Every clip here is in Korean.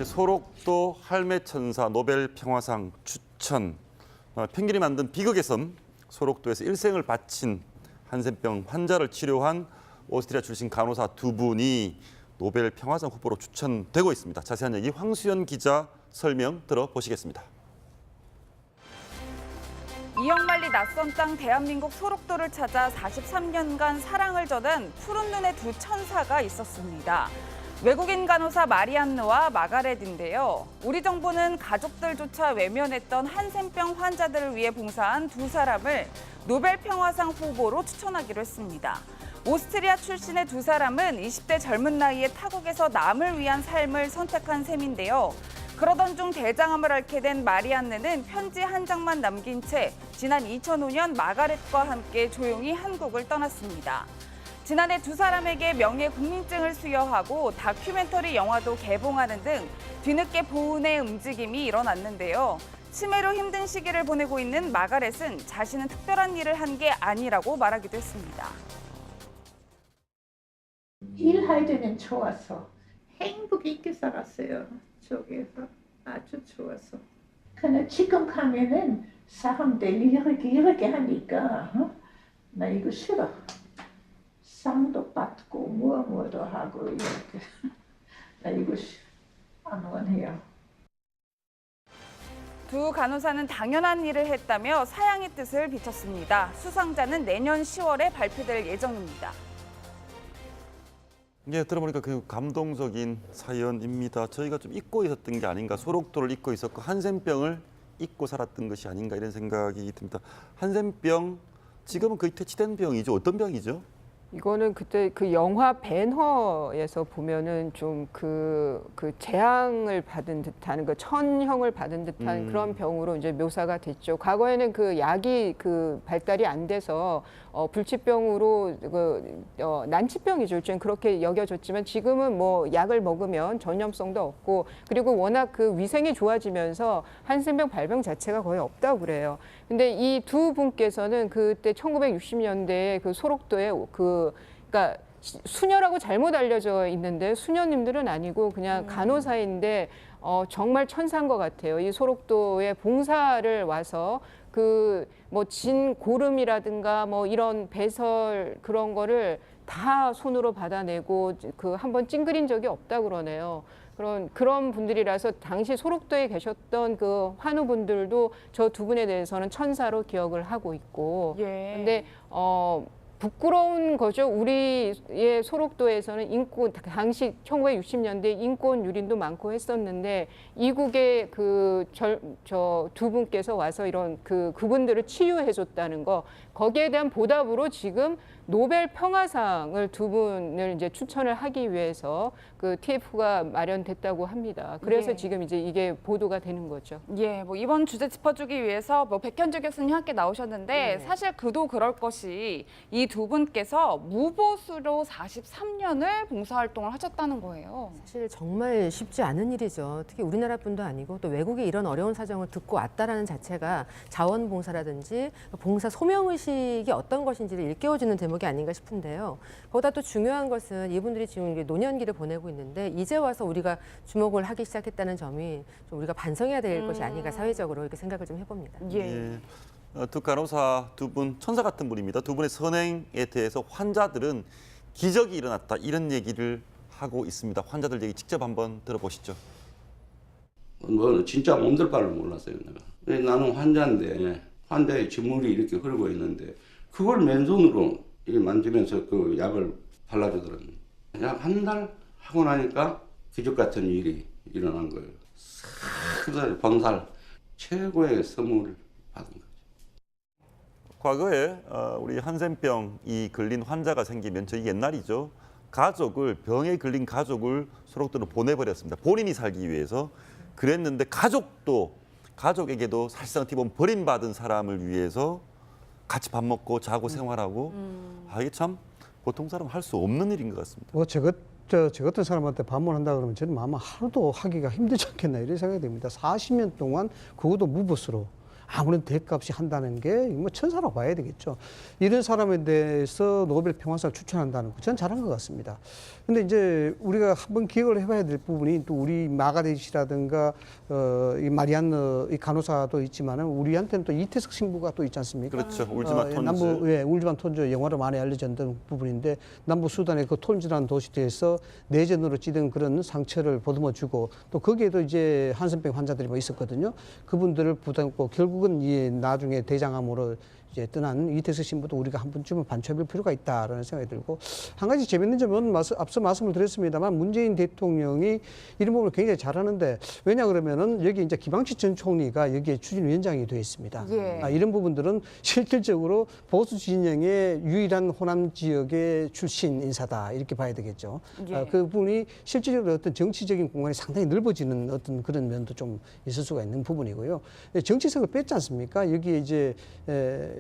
소록도 할매천사 노벨 평화상 추천. penguin이 만든 비극의 섬 소록도에서 일생을 바친 한센병 환자를 치료한 오스트리아 출신 간호사 두 분이 노벨 평화상 후보로 추천되고 있습니다. 자세한 얘기 황수연 기자 설명 들어보시겠습니다. 이영만리 낯선 땅 대한민국 소록도를 찾아 43년간 사랑을 전한 푸른 눈의 두 천사가 있었습니다. 외국인 간호사 마리안느와 마가렛인데요. 우리 정부는 가족들조차 외면했던 한센병 환자들을 위해 봉사한 두 사람을 노벨 평화상 후보로 추천하기로 했습니다. 오스트리아 출신의 두 사람은 20대 젊은 나이에 타국에서 남을 위한 삶을 선택한 셈인데요. 그러던 중 대장암을 앓게 된 마리안느는 편지 한 장만 남긴 채 지난 2005년 마가렛과 함께 조용히 한국을 떠났습니다. 지난해 두 사람에게 명예 국민증을 수여하고 다큐멘터리 영화도 개봉하는 등 뒤늦게 보훈의 움직임이 일어났는데요. 치매로 힘든 시기를 보내고 있는 마가렛은 자신은 특별한 일을 한 게 아니라고 말하기도 했습니다. 일할 때는 좋았어. 행복 있게 살았어요. 저기에서 아주 좋았어. 근데 지금 가면은 사람들이 이렇게 하니까 나 이거 싫어. 상도 받고 뭐도 하고 이렇게 나 이거 안 원해요. 두 간호사는 당연한 일을 했다며 사양의 뜻을 비췄습니다. 수상자는 내년 10월에 발표될 예정입니다. 예, 들어보니까 그 감동적인 사연입니다. 저희가 좀 잊고 있었던 게 아닌가, 소록도를 잊고 있었고 한센병을 잊고 살았던 것이 아닌가 이런 생각이 듭니다. 한센병 지금은 거의 퇴치된 병이죠. 어떤 병이죠? 이거는 그때 그 영화 벤허에서 보면은 좀 그 재앙을 받은 듯한 그 천형을 받은 듯한 그런 병으로 이제 묘사가 됐죠. 과거에는 그 약이 그 발달이 안 돼서 불치병으로 난치병이죠. 일종의 그렇게 여겨졌지만 지금은 뭐 약을 먹으면 전염성도 없고 그리고 워낙 그 위생이 좋아지면서 한센병 발병 자체가 거의 없다고 그래요. 근데 이 두 분께서는 그때 1960년대에 그 소록도에 그러니까 수녀라고 잘못 알려져 있는데 수녀님들은 아니고 그냥 간호사인데 정말 천사인 것 같아요. 이 소록도에 봉사를 와서 그 뭐 진고름이라든가 뭐 이런 배설 그런 거를 다 손으로 받아내고 그 한번 찡그린 적이 없다 그러네요. 그런 분들이라서 당시 소록도에 계셨던 그 환우분들도 저 두 분에 대해서는 천사로 기억을 하고 있고. 예. 근데 부끄러운 거죠. 우리의 소록도에서는 인권, 당시 1960년대 인권 유린도 많고 했었는데 이국의 저 두 분께서 와서 이런 그분들을 치유해줬다는 거, 거기에 대한 보답으로 지금 노벨 평화상을 두 분을 이제 추천을 하기 위해서 그 TF가 마련됐다고 합니다. 그래서 예. 지금 이제 이게 보도가 되는 거죠. 예, 뭐 이번 주제 짚어주기 위해서 뭐 백현주 교수님 함께 나오셨는데 사실 그도 그럴 것이 이 두 분께서 무보수로 43년을 봉사활동을 하셨다는 거예요. 사실 정말 쉽지 않은 일이죠. 특히 우리나라뿐도 아니고 또 외국이 이런 어려운 사정을 듣고 왔다라는 자체가 자원봉사라든지 봉사 소명의식이 어떤 것인지를 일깨워주는 대목이 아닌가 싶은데요. 보다 또 중요한 것은 이분들이 지금 노년기를 보내고 있는데 이제 와서 우리가 주목을 하기 시작했다는 점이 좀 우리가 반성해야 될 것이 아닌가 사회적으로 이렇게 생각을 좀 해봅니다. 예. 두 간호사 두 분 천사 같은 분입니다. 두 분의 선행에 대해서 환자들은 기적이 일어났다 이런 얘기를 하고 있습니다. 환자들 얘기 직접 한번 들어보시죠. 뭐 진짜 몸둘 바를 몰랐어요. 내가. 나는 환자인데 환자의 진물이 이렇게 흐르고 있는데 그걸 맨손으로 만지면서 그 약을 발라주더라고요. 약 한 달 하고 나니까 기적 같은 일이 일어난 거예요. 그 병살 최고의 선물을 받은 거죠. 과거에 우리 한센병이 걸린 환자가 생기면 저희 옛날이죠. 병에 걸린 가족을 소록도로 보내버렸습니다. 본인이 살기 위해서. 그랬는데 가족에게도 사실상 어떻게 보면 버림받은 사람을 위해서 같이 밥 먹고 자고 생활하고 이게 참 보통 사람 할 수 없는 일인 것 같습니다. 뭐 저 같은 사람한테 방문한다 그러면 저는 아마 하루도 하기가 힘들지 않겠나 이런 생각이 듭니다. 40년 동안 그것도 무보수로 아무런 대가 없이 한다는 게 뭐 천사라고 봐야 되겠죠. 이런 사람에 대해서 노벨 평화상 추천한다는 거, 전 잘한 것 같습니다. 근데 이제 우리가 한번 기억을 해봐야 될 부분이 또 우리 마가렛 씨라든가 이 마리안느 이 간호사도 있지만은 우리한테는 또 이태석 신부가 또 있지 않습니까? 그렇죠. 울지마 톤즈. 울지마 톤즈 영화로 많이 알려졌던 부분인데 남부 수단의 그 톤즈라는 도시에서 내전으로 찌든 그런 상처를 보듬어주고 또 거기에도 이제 한센병 환자들이 뭐 있었거든요. 그분들을 부담고 결국은 이 나중에 대장암으로 이제 떠난 이태석 신부도 우리가 한 번쯤은 반춰볼 필요가 있다라는 생각이 들고 한 가지 재밌는 점은 앞서 말씀을 드렸습니다만 문재인 대통령이 이런 부분을 굉장히 잘하는데 왜냐 그러면은 여기 이제 김항식 전 총리가 여기에 추진위원장이 되어 있습니다. 예. 이런 부분들은 실질적으로 보수 진영의 유일한 호남 지역의 출신 인사다 이렇게 봐야 되겠죠. 예. 그분이 실질적으로 어떤 정치적인 공간이 상당히 넓어지는 어떤 그런 면도 좀 있을 수가 있는 부분이고요. 정치색을 뺐지 않습니까? 여기에 이제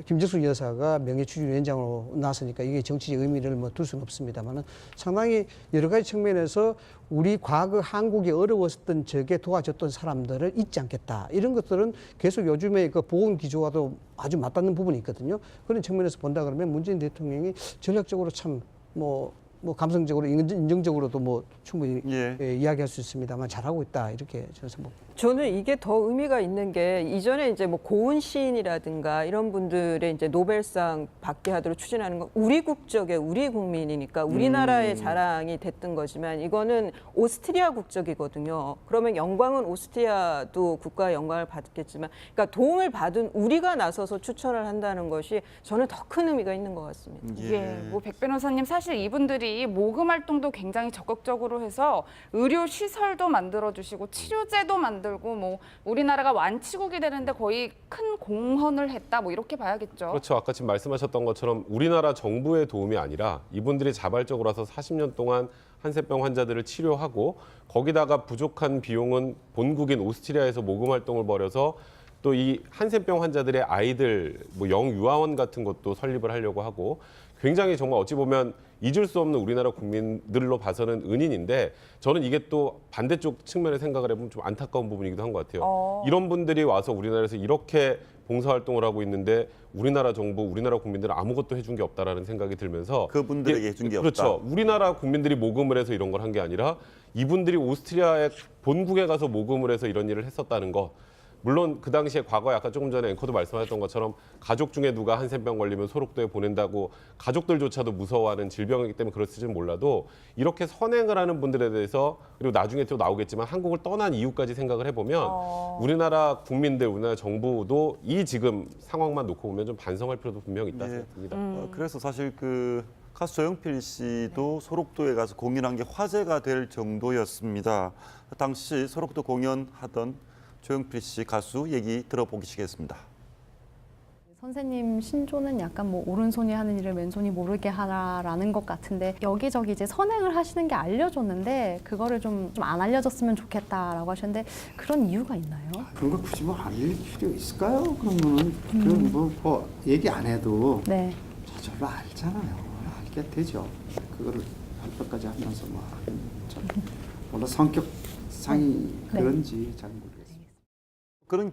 김정숙 여사가 명예추진위원장으로 나서니까 이게 정치적 의미를 뭐 둘 수는 없습니다만은 상당히 여러 가지 측면에서 우리 과거 한국이 어려웠던 적에 도와줬던 사람들을 잊지 않겠다. 이런 것들은 계속 요즘의 그 보건 기조와도 아주 맞닿는 부분이 있거든요. 그런 측면에서 본다 그러면 문재인 대통령이 전략적으로 참 뭐 감성적으로 인정적으로도 뭐 충분히 이야기할 수 있습니다만 잘하고 있다 이렇게 저는 생각합니다. 저는 이게 더 의미가 있는 게 이전에 이제 뭐 고은 시인이라든가 이런 분들의 이제 노벨상 받게 하도록 추진하는 건 우리 국적의 우리 국민이니까 우리나라의 자랑이 됐던 거지만 이거는 오스트리아 국적이거든요. 그러면 영광은 오스트리아도 국가의 영광을 받겠지만 그러니까 도움을 받은 우리가 나서서 추천을 한다는 것이 저는 더 큰 의미가 있는 것 같습니다. 뭐 백 변호사님 사실 이분들이 모금 활동도 굉장히 적극적으로 해서 의료 시설도 만들어 주시고 치료제도 만들고 뭐 우리나라가 완치국이 되는데 거의 큰 공헌을 했다 뭐 이렇게 봐야겠죠. 그렇죠. 아까 지금 말씀하셨던 것처럼 우리나라 정부의 도움이 아니라 이분들이 자발적으로 와서 40년 동안 한센병 환자들을 치료하고 거기다가 부족한 비용은 본국인 오스트리아에서 모금 활동을 벌여서 또 이 한센병 환자들의 아이들 뭐 영유아원 같은 것도 설립을 하려고 하고 굉장히 정말 어찌 보면 잊을 수 없는 우리나라 국민들로 봐서는 은인인데 저는 이게 또 반대쪽 측면에 생각을 해보면 좀 안타까운 부분이기도 한 것 같아요. 이런 분들이 와서 우리나라에서 이렇게 봉사활동을 하고 있는데 우리나라 정부, 우리나라 국민들은 아무것도 해준 게 없다라는 생각이 들면서 그분들에게 해준 게 없다. 그렇죠. 우리나라 국민들이 모금을 해서 이런 걸 한 게 아니라 이분들이 오스트리아의 본국에 가서 모금을 해서 이런 일을 했었다는 거. 물론 그 당시에 과거에 아까 조금 전에 앵커도 말씀하셨던 것처럼 가족 중에 누가 한센병 걸리면 소록도에 보낸다고 가족들조차도 무서워하는 질병이기 때문에 그렇을지는 몰라도 이렇게 선행을 하는 분들에 대해서 그리고 나중에 또 나오겠지만 한국을 떠난 이유까지 생각을 해보면 우리나라 국민들, 우리나라 정부도 이 지금 상황만 놓고 보면 좀 반성할 필요도 분명히 있다 생각합니다. 그래서 사실 그 가수 조용필 씨도 소록도에 가서 공연한 게 화제가 될 정도였습니다. 당시 소록도 공연하던 조용필 씨 가수 얘기 들어보시겠습니다. 선생님 신조는 약간 뭐 오른손이 하는 일을 왼손이 모르게 하라라는 것 같은데 여기저기 이제 선행을 하시는 게 알려줬는데 그거를 좀 안 알려줬으면 좋겠다라고 하셨는데 그런 이유가 있나요? 그런 걸 굳이 뭐 알릴 필요 있을까요? 그러면은 그런 뭐 얘기 안 해도 네. 저절로 알잖아요. 알게 되죠. 그거를 발표까지 하면서 뭐 물론 성격상이 그런지 잘 모르겠어요. 그런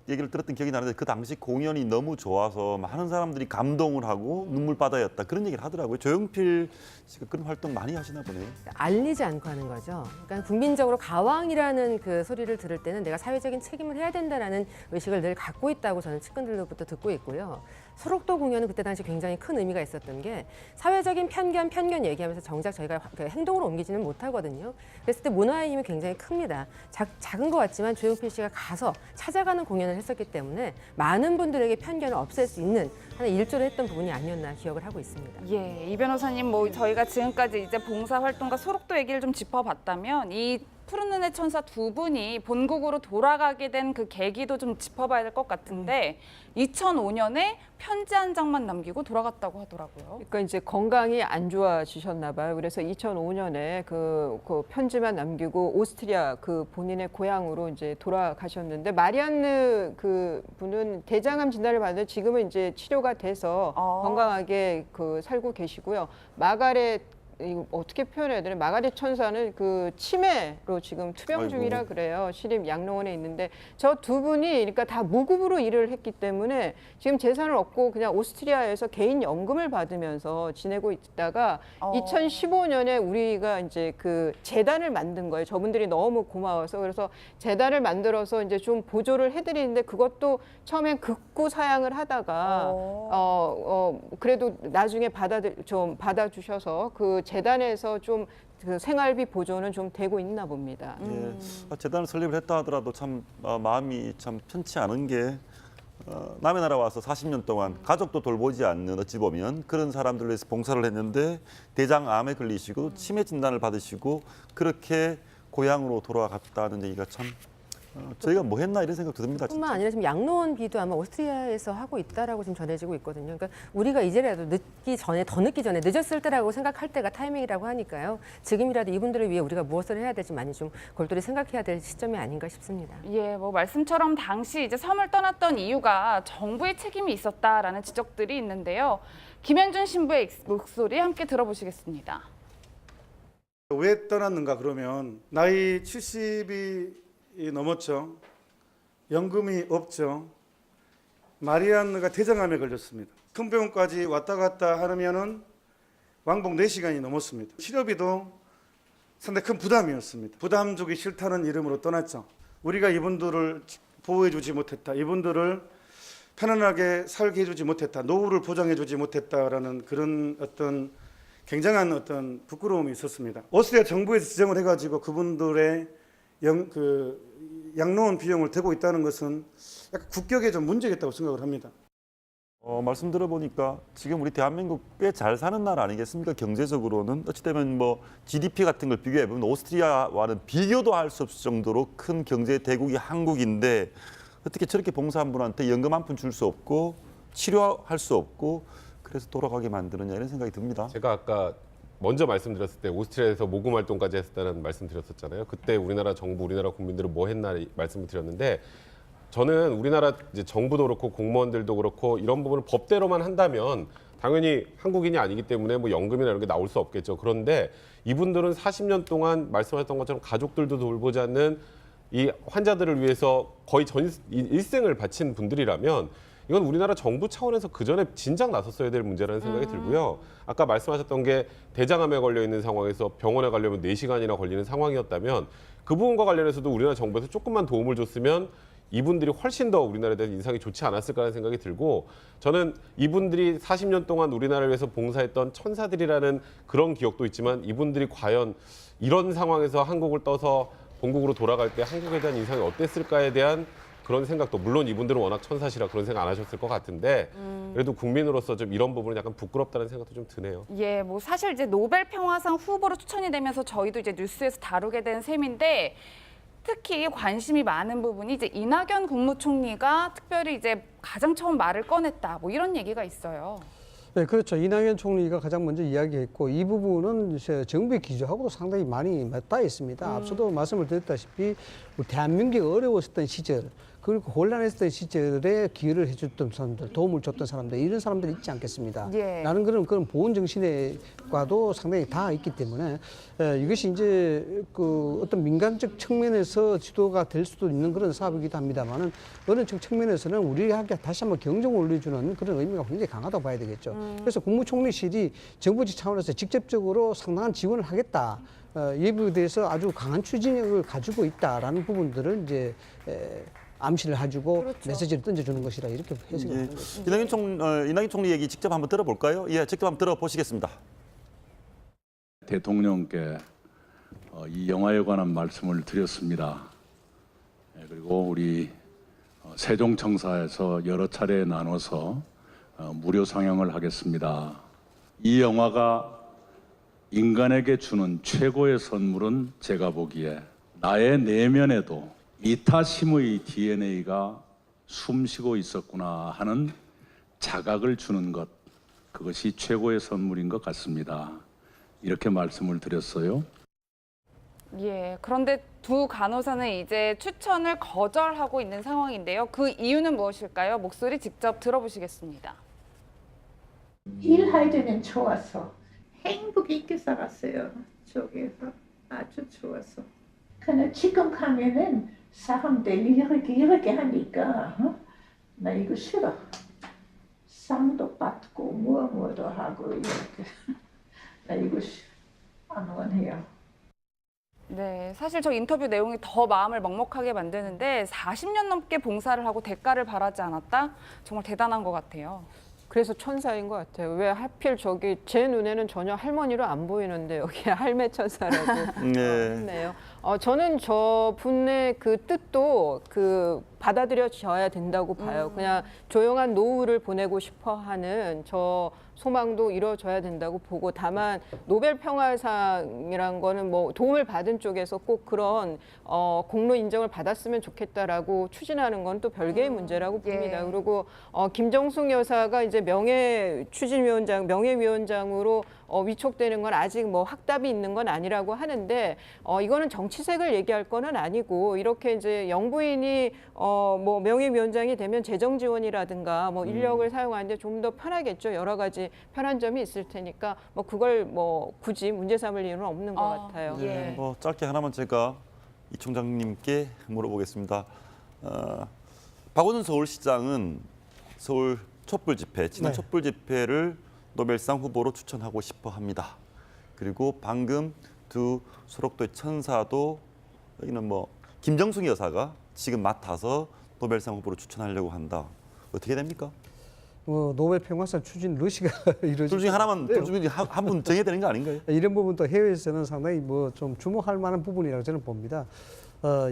얘기를 들었던 기억이 나는데 그 당시 공연이 너무 좋아서 많은 사람들이 감동을 하고 눈물바다였다 그런 얘기를 하더라고요. 조용필 씨가 그런 활동 많이 하시나 보네요. 알리지 않고 하는 거죠. 그러니까 국민적으로 가왕이라는 그 소리를 들을 때는 내가 사회적인 책임을 해야 된다라는 의식을 늘 갖고 있다고 저는 측근들로부터 듣고 있고요. 소록도 공연은 그때 당시 굉장히 큰 의미가 있었던 게 사회적인 편견 얘기하면서 정작 저희가 행동으로 옮기지는 못하거든요. 그랬을 때 문화의 힘이 굉장히 큽니다. 작은 것 같지만 조용필 씨가 가서 찾아가는 공연을 했었기 때문에 많은 분들에게 편견을 없앨 수 있는 하나의 일조를 했던 부분이 아니었나 기억을 하고 있습니다. 예, 이 변호사님 뭐 저희가 지금까지 이제 봉사 활동과 소록도 얘기를 좀 짚어봤다면 이 푸른 눈의 천사 두 분이 본국으로 돌아가게 된 그 계기도 좀 짚어봐야 될 것 같은데 2005년에 편지 한 장만 남기고 돌아갔다고 하더라고요. 그러니까 이제 건강이 안 좋아지셨나 봐요. 그래서 2005년에 그 편지만 남기고 오스트리아 그 본인의 고향으로 이제 돌아가셨는데 마리안느 그 분은 대장암 진단을 받는데 지금은 이제 치료가 돼서 건강하게 그 살고 계시고요. 마가렛 이거 어떻게 표현해야 되나? 마가렛 천사는 그 치매로 지금 투병 아이고. 중이라 그래요. 시립 양로원에 있는데 저 두 분이 그러니까 다 무급으로 일을 했기 때문에 지금 재산을 얻고 그냥 오스트리아에서 개인 연금을 받으면서 지내고 있다가 2015년에 우리가 이제 그 재단을 만든 거예요. 저분들이 너무 고마워서 그래서 재단을 만들어서 이제 좀 보조를 해드리는데 그것도 처음엔 극구 사양을 하다가 그래도 나중에 받아주셔서 그 재단에서 좀 그 생활비 보조는 좀 되고 있나 봅니다. 예. 재단을 설립을 했다 하더라도 참 마음이 참 편치 않은 게 남의 나라 와서 40년 동안 가족도 돌보지 않는 어찌 보면 그런 사람들을 위해서 봉사를 했는데 대장암에 걸리시고 치매 진단을 받으시고 그렇게 고향으로 돌아갔다는 얘기가 참 저희가 뭐 했나 이런 생각도 듭니다. 뿐만 아니라 지금 양로원비도 아마 오스트리아에서 하고 있다라고 지금 전해지고 있거든요. 그러니까 우리가 이제라도 더 늦기 전에 늦었을 때라고 생각할 때가 타이밍이라고 하니까요. 지금이라도 이분들을 위해 우리가 무엇을 해야 될지 많이 좀 골똘히 생각해야 될 시점이 아닌가 싶습니다. 예, 뭐 말씀처럼 당시 이제 섬을 떠났던 이유가 정부의 책임이 있었다라는 지적들이 있는데요. 김현준 신부의 목소리 함께 들어보시겠습니다. 왜 떠났는가 그러면 나이 70이 넘었죠. 연금이 없죠. 마리안느가 대장암에 걸렸습니다. 큰 병원까지 왔다 갔다 하면은 왕복 4시간이 넘었습니다. 치료비도 상당히 큰 부담이었습니다. 부담 주기 싫다는 이름으로 떠났죠. 우리가 이분들을 보호해 주지 못했다. 이분들을 편안하게 살게 해주지 못했다. 노후를 보장해 주지 못했다라는 그런 어떤 굉장한 어떤 부끄러움이 있었습니다. 오스트리아 정부에서 지정을 해가지고 그분들의 양로원 비용을 대고 있다는 것은 약간 국격에 좀 문제가 있다고 생각을 합니다. 말씀 들어보니까 지금 우리 대한민국 꽤 잘 사는 나라 아니겠습니까? 경제적으로는 어찌되면 뭐 GDP 같은 걸 비교해 보면 오스트리아와는 비교도 할 수 없을 정도로 큰 경제 대국이 한국인데 어떻게 저렇게 봉사한 분한테 연금 한 푼 줄 수 없고 치료할 수 없고 그래서 돌아가게 만드느냐 이런 생각이 듭니다. 제가 아까 먼저 말씀드렸을 때 오스트리아에서 모금 활동까지 했다는 말씀드렸었잖아요. 그때 우리나라 정부, 우리나라 국민들은 뭐 했나 말씀을 드렸는데 저는 우리나라 이제 정부도 그렇고 공무원들도 그렇고 이런 부분을 법대로만 한다면 당연히 한국인이 아니기 때문에 뭐 연금이나 이런 게 나올 수 없겠죠. 그런데 이분들은 40년 동안 말씀하셨던 것처럼 가족들도 돌보지 않는 이 환자들을 위해서 거의 일생을 바친 분들이라면 이건 우리나라 정부 차원에서 그전에 진작 나섰어야 될 문제라는 생각이 들고요. 아까 말씀하셨던 게 대장암에 걸려 있는 상황에서 병원에 가려면 4시간이나 걸리는 상황이었다면 그 부분과 관련해서도 우리나라 정부에서 조금만 도움을 줬으면 이분들이 훨씬 더 우리나라에 대한 인상이 좋지 않았을까라는 생각이 들고 저는 이분들이 40년 동안 우리나라를 위해서 봉사했던 천사들이라는 그런 기억도 있지만 이분들이 과연 이런 상황에서 한국을 떠서 본국으로 돌아갈 때 한국에 대한 인상이 어땠을까에 대한 그런 생각도 물론 이분들은 워낙 천사시라 그런 생각 안 하셨을 것 같은데 그래도 국민으로서 좀 이런 부분은 약간 부끄럽다는 생각도 좀 드네요. 예, 뭐 사실 이제 노벨 평화상 후보로 추천이 되면서 저희도 이제 뉴스에서 다루게 된 셈인데 특히 관심이 많은 부분이 이제 이낙연 국무총리가 특별히 이제 가장 처음 말을 꺼냈다. 뭐 이런 얘기가 있어요. 네, 그렇죠. 이낙연 총리가 가장 먼저 이야기했고 이 부분은 정부의 기조하고도 상당히 많이 맞닿아 있습니다. 앞서도 말씀을 드렸다시피 우리 대한민국이 어려웠었던 시절 그리고 곤란했던 시절에 기여를 해줬던 사람들, 도움을 줬던 사람들 이런 사람들이 있지 않겠습니다. 예. 라는 그런 보온 정신과도 상당히 다 있기 때문에 이것이 이제 그 어떤 민간적 측면에서 지도가 될 수도 있는 그런 사업이기도 합니다만은 어느 측면에서는 우리에게 다시 한번 경종을 울려주는 그런 의미가 굉장히 강하다고 봐야 되겠죠. 그래서 국무총리실이 정부직 차원에서 직접적으로 상당한 지원을 하겠다. 이 부분에 대해서 아주 강한 추진력을 가지고 있다라는 부분들을 이제 암시를 해주고 그렇죠. 메시지를 던져주는 것이라 이렇게 해석을 하는 거죠. 이낙연 총리 얘기 직접 한번 들어볼까요? 예, 직접 한번 들어보시겠습니다. 대통령께 이 영화에 관한 말씀을 드렸습니다. 그리고 우리 세종청사에서 여러 차례 나눠서 무료 상영을 하겠습니다. 이 영화가 인간에게 주는 최고의 선물은 제가 보기에 나의 내면에도 이타심의 DNA가 숨쉬고 있었구나 하는 자각을 주는 것, 그것이 최고의 선물인 것 같습니다. 이렇게 말씀을 드렸어요. 예, 그런데 두 간호사는 이제 추천을 거절하고 있는 상황인데요. 그 이유는 무엇일까요? 목소리 직접 들어보시겠습니다. 일할 때는 좋았어. 행복 있게 살았어요. 저기에서 아주 좋았어. 근데 지금 가면은 사람들이 이렇게 하니까 나 이거 싫어. 상도 받고 뭐도 하고 이렇게 나 이거 안 원해요. 네, 사실 저 인터뷰 내용이 더 마음을 먹먹하게 만드는데 40년 넘게 봉사를 하고 대가를 바라지 않았다? 정말 대단한 것 같아요. 그래서 천사인 것 같아요. 왜 하필 저기 제 눈에는 전혀 할머니로 안 보이는데 여기에 할매 천사라고 네. 했네요. 저는 저분의 그 뜻도 그 받아들여져야 된다고 봐요. 그냥 조용한 노후를 보내고 싶어 하는 저 소망도 이루어져야 된다고 보고, 다만 노벨 평화상이란 거는 뭐 도움을 받은 쪽에서 꼭 그런 공로 인정을 받았으면 좋겠다라고 추진하는 건 또 별개의 문제라고 봅니다. 예. 그리고 김정숙 여사가 이제 명예위원장으로 위촉되는 건 아직 뭐 확답이 있는 건 아니라고 하는데, 이거는 정치색을 얘기할 거는 아니고, 이렇게 이제 영부인이 뭐 명예위원장이 되면 재정 지원이라든가 뭐 인력을 사용하는데 좀 더 편하겠죠. 여러 가지 편한 점이 있을 테니까 뭐 그걸 뭐 굳이 문제 삼을 이유는 없는 것 같아요. 네, 뭐 짧게 하나만 제가 이 총장님께 물어보겠습니다. 박원순 서울시장은 서울 촛불 집회, 지난 네. 촛불 집회를 노벨상 후보로 추천하고 싶어 합니다. 그리고 방금 두 소록도의 천사도 여기는 뭐 김정숙 여사가 지금 맡아서 노벨상 후보로 추천하려고 한다. 어떻게 됩니까? 노벨 평화상 추진 러시가 이루어지고 둘 중에 하나만, 둘 중에 한 분 정해야 되는 거 아닌가요? 이런 부분도 해외에서는 상당히 뭐 좀 주목할 만한 부분이라고 저는 봅니다.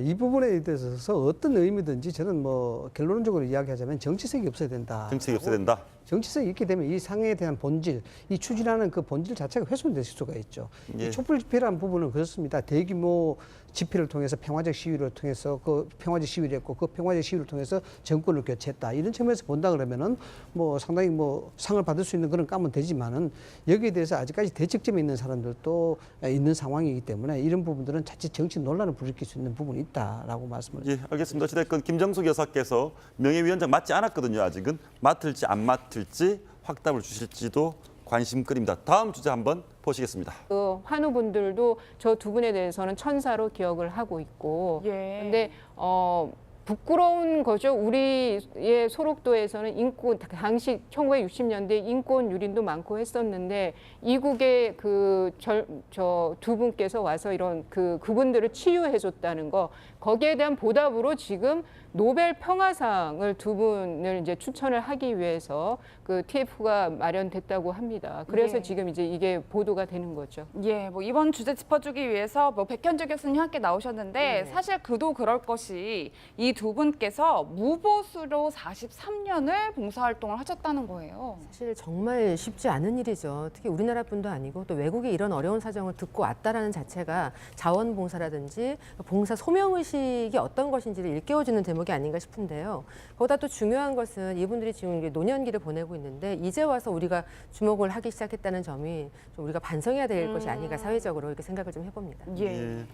이 부분에 대해서 어떤 의미든지 저는 뭐 결론적으로 이야기하자면 정치색이 없어야 된다. 정책이 없어야 된다. 정치색이 있게 되면 이 상에 대한 본질, 이 추진하는 그 본질 자체가 훼손될 수가 있죠. 예. 이 촛불 집회라는 부분은 그렇습니다. 대규모 집회를 통해서 평화적 시위를 통해서 그 평화적 시위를 했고, 그 평화적 시위를 통해서 정권을 교체했다. 이런 측면에서 본다 그러면은 뭐 상당히 뭐 상을 받을 수 있는 그런 감은 되지만은, 여기에 대해서 아직까지 대책점에 있는 사람들도 있는 상황이기 때문에 이런 부분들은 자칫 정치 논란을 불러일으킬 수 있는 부분이 있다라고 말씀을. 예, 알겠습니다. 어찌됐건 김정숙 여사께서 명예위원장 맡지 않았거든요. 아직은 맡을지 안 맡을지 확답을 주실지도 관심거리입니다. 다음 주제 한번 보시겠습니다. 그 환우분들도 저 두 분에 대해서는 천사로 기억을 하고 있고, 예. 근데 부끄러운 거죠. 우리의 소록도에서는 인권, 당시 1960년대 인권 유린도 많고 했었는데, 이국의 저 두 분께서 와서 이런 그분들을 치유해줬다는 거, 거기에 대한 보답으로 지금 노벨 평화상을 두 분을 이제 추천을 하기 위해서 그 TF가 마련됐다고 합니다. 그래서 예. 지금 이제 이게 보도가 되는 거죠. 예, 뭐 이번 주제 짚어주기 위해서 뭐 백현주 교수님 함께 나오셨는데, 사실 그도 그럴 것이 이 두 분께서 무보수로 43년을 봉사활동을 하셨다는 거예요. 사실 정말 쉽지 않은 일이죠. 특히 우리나라뿐도 아니고 또 외국의 이런 어려운 사정을 듣고 왔다라는 자체가 자원봉사라든지 봉사 소명의식이 어떤 것인지를 일깨워주는 대목이 아닌가 싶은데요. 보다 또 중요한 것은 이분들이 지금 이제 노년기를 보내고 있는데, 이제 와서 우리가 주목을 하기 시작했다는 점이 좀 우리가 반성해야 될 것이 아닌가, 사회적으로 이렇게 생각을 좀 해봅니다. 예.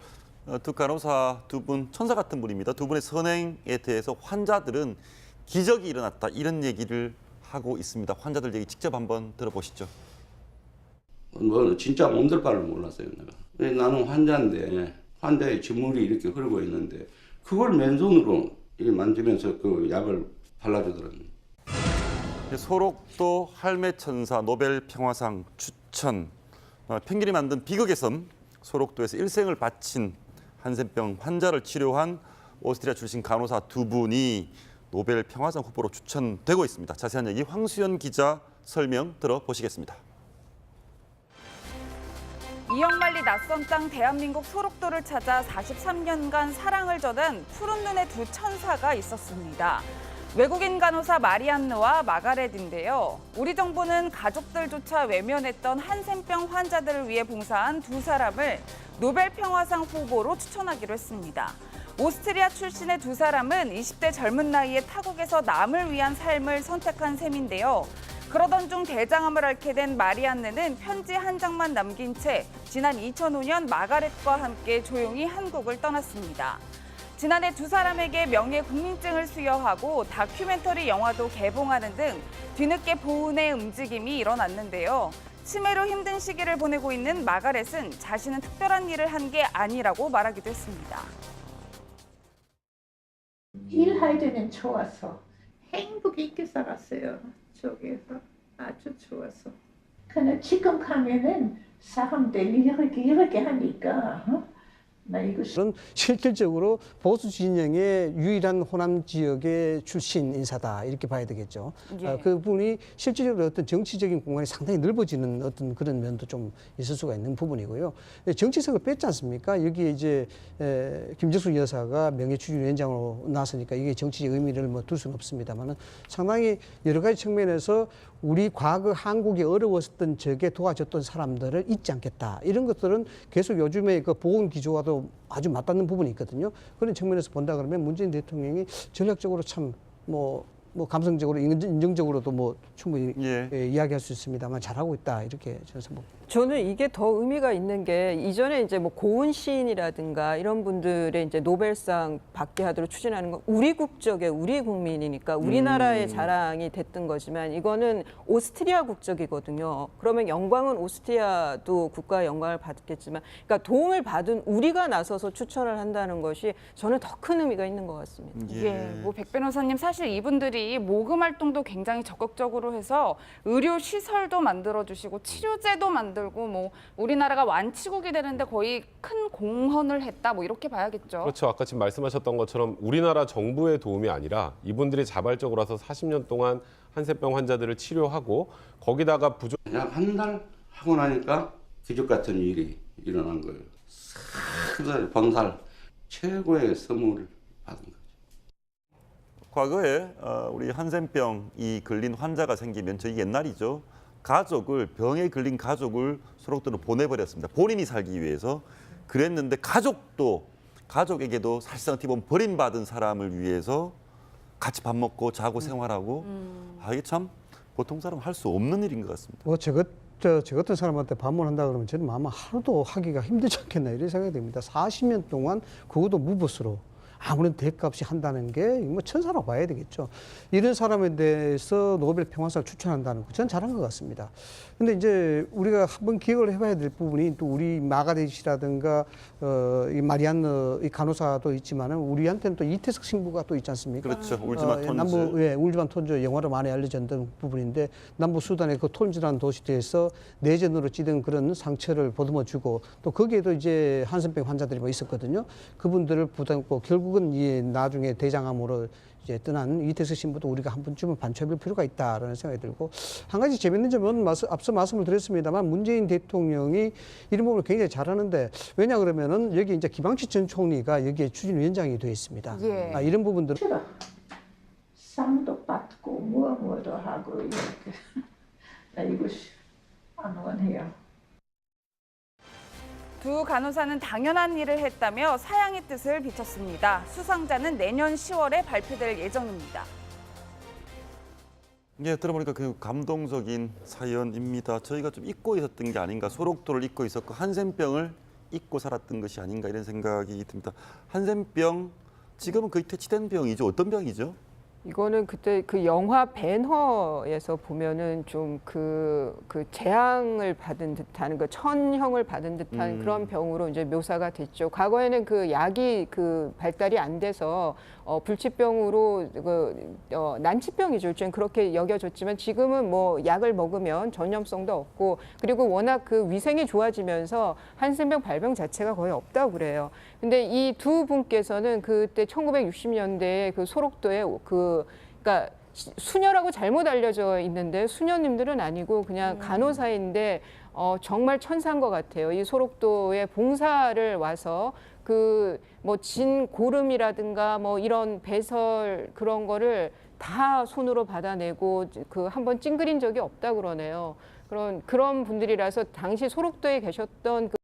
두 간호사 두 분 천사 같은 분입니다. 두 분의 선행에 대해서 환자들은 기적이 일어났다, 이런 얘기를 하고 있습니다. 환자들 얘기 직접 한번 들어보시죠. 뭐 진짜 몸둘 바를 몰랐어요, 내가. 나는 환자인데 환자의 진물이 이렇게 흐르고 있는데 그걸 맨손으로 만지면서 그 약을 발라주더라고요. 소록도 할매 천사 노벨 평화상 추천. 펭귄이 만든 비극의 섬 소록도에서 일생을 바친 한센병 환자를 치료한 오스트리아 출신 간호사 두 분이 노벨 평화상 후보로 추천되고 있습니다. 자세한 얘기 황수연 기자 설명 들어보시겠습니다. 이영만리 낯선 땅 대한민국 소록도를 찾아 43년간 사랑을 전한 푸른 눈의 두 천사가 있었습니다. 외국인 간호사 마리안느와 마가렛인데요. 우리 정부는 가족들조차 외면했던 한센병 환자들을 위해 봉사한 두 사람을 노벨 평화상 후보로 추천하기로 했습니다. 오스트리아 출신의 두 사람은 20대 젊은 나이에 타국에서 남을 위한 삶을 선택한 셈인데요. 그러던 중 대장암을 앓게 된 마리안느는 편지 한 장만 남긴 채 지난 2005년 마가렛과 함께 조용히 한국을 떠났습니다. 지난해 두 사람에게 명예 국민증을 수여하고 다큐멘터리 영화도 개봉하는 등 뒤늦게 보훈의 움직임이 일어났는데요. 치매로 힘든 시기를 보내고 있는 마가렛은 자신은 특별한 일을 한 게 아니라고 말하기도 했습니다. 일할 때는 좋아서 행복 있게 살았어요. 저기에서 아주 좋아서. 근데 지금 가면은 사람들이 이렇게 하니까 나 이거 그런 실질적으로 보수 진영의 유일한 호남 지역의 출신 인사다 이렇게 봐야 되겠죠. 예. 그분이 실질적으로 어떤 정치적인 공간이 상당히 넓어지는 어떤 그런 면도 좀 있을 수가 있는 부분이고요. 정치색을 뺐지 않습니까? 여기에 이제 김정숙 여사가 명예추진위원장으로 나서니까 이게 정치적 의미를 뭐 둘 수는 없습니다만은 상당히 여러 가지 측면에서 우리 과거 한국이 어려웠던 적에 도와줬던 사람들을 잊지 않겠다. 이런 것들은 계속 요즘의 그 보건 기조와도 아주 맞닿는 부분이 있거든요. 그런 측면에서 본다 그러면 문재인 대통령이 전략적으로 참 뭐 감성적으로 인정적으로도 뭐 충분히 이야기할 수 있습니다만 잘하고 있다 이렇게 저는 생각합니다. 저는 이게 더 의미가 있는 게 이전에 이제 뭐 고은 시인이라든가 이런 분들의 이제 노벨상 받게 하도록 추진하는 건 우리 국적의 우리 국민이니까 우리나라의 자랑이 됐던 거지만 이거는 오스트리아 국적이거든요. 그러면 영광은 오스트리아도 국가의 영광을 받겠지만 그러니까 도움을 받은 우리가 나서서 추천을 한다는 것이 저는 더 큰 의미가 있는 것 같습니다. 뭐 백 변호사님 사실 이분들이 모금 활동도 굉장히 적극적으로 해서 의료 시설도 만들어 주시고 치료제도 만들고 뭐 우리나라가 완치국이 되는데 거의 큰 공헌을 했다 뭐 이렇게 봐야겠죠. 그렇죠. 아까 지금 말씀하셨던 것처럼 우리나라 정부의 도움이 아니라 이분들이 자발적으로 와서 40년 동안 한센병 환자들을 치료하고 거기다가 약 한 달 하고 나니까 기적 같은 일이 일어난 거예요. 병살 최고의 선물을 받은 거예요. 과거에 우리 한센병이 걸린 환자가 생기면 저희 옛날이죠. 병에 걸린 가족을 소록도로 보내버렸습니다. 본인이 살기 위해서. 그랬는데 가족에게도 사실상 어떻게 보면 버림받은 사람을 위해서 같이 밥 먹고 자고 생활하고 이게 참 보통 사람 할 수 없는 일인 것 같습니다. 저 같은 사람한테 방문한다 그러면 저는 아마 하루도 하기가 힘들지 않겠나 이런 생각이 듭니다. 40년 동안 그것도 무보수로 아무런 대값이 한다는 게 뭐 천사라고 봐야 되겠죠. 이런 사람에 대해서 노벨 평화상을 추천한다는 거 저는 잘한 것 같습니다. 근데 이제 우리가 한번 기억을 해봐야 될 부분이 또 우리 마가렛이라든가 이 마리안느 이 간호사도 있지만은 우리한테는 또 이태석 신부가 또 있지 않습니까? 그렇죠. 울지마 톤즈. 울지마 톤즈 영화로 많이 알려졌던 부분인데 남부 수단의 그 톤즈라는 도시대에서 내전으로 찌든 그런 상처를 보듬어주고 또 거기에도 이제 한센병 환자들이 뭐 있었거든요. 그분들을 부담고 결국은 이 나중에 대장암으로 이제 떠난 이태석 신부도 우리가 한 번쯤은 반춰볼 필요가 있다라는 생각이 들고 한 가지 재밌는 점은 앞서 말씀을 드렸습니다만 문재인 대통령이 이런 부분을 굉장히 잘하는데 왜냐 그러면은 여기 이제 김항치 전 총리가 여기에 추진위원장이 되어 있습니다. 이런 부분들 싫어. 상도 받고 뭐도 하고 이렇게 나 이거 안 원해요. 두 간호사는 당연한 일을 했다며 사양의 뜻을 비췄습니다. 수상자는 내년 10월에 발표될 예정입니다. 들어보니까 그 감동적인 사연입니다. 저희가 좀 잊고 있었던 게 아닌가, 소록도를 잊고 있었고 한센병을 잊고 살았던 것이 아닌가 이런 생각이 듭니다. 한센병 지금은 거의 퇴치된 병이죠. 어떤 병이죠? 이거는 그때 그 영화 벤허에서 보면은 좀 그 재앙을 받은 듯한 그 천형을 받은 듯한 그런 병으로 이제 묘사가 됐죠. 과거에는 그 약이 그 발달이 안 돼서 불치병으로 난치병이죠. 일종의 그렇게 여겨졌지만 지금은 뭐 약을 먹으면 전염성도 없고 그리고 워낙 그 위생이 좋아지면서 한센병 발병 자체가 거의 없다고 그래요. 근데 이 두 분께서는 그때 1960년대에 그 소록도에 그러니까 수녀라고 잘못 알려져 있는데 수녀님들은 아니고 그냥 간호사인데 정말 천사인 것 같아요. 이 소록도에 봉사를 와서 그 뭐 진고름이라든가 뭐 이런 배설 그런 거를 다 손으로 받아내고 그 한번 찡그린 적이 없다 그러네요. 그런 분들이라서 당시 소록도에 계셨던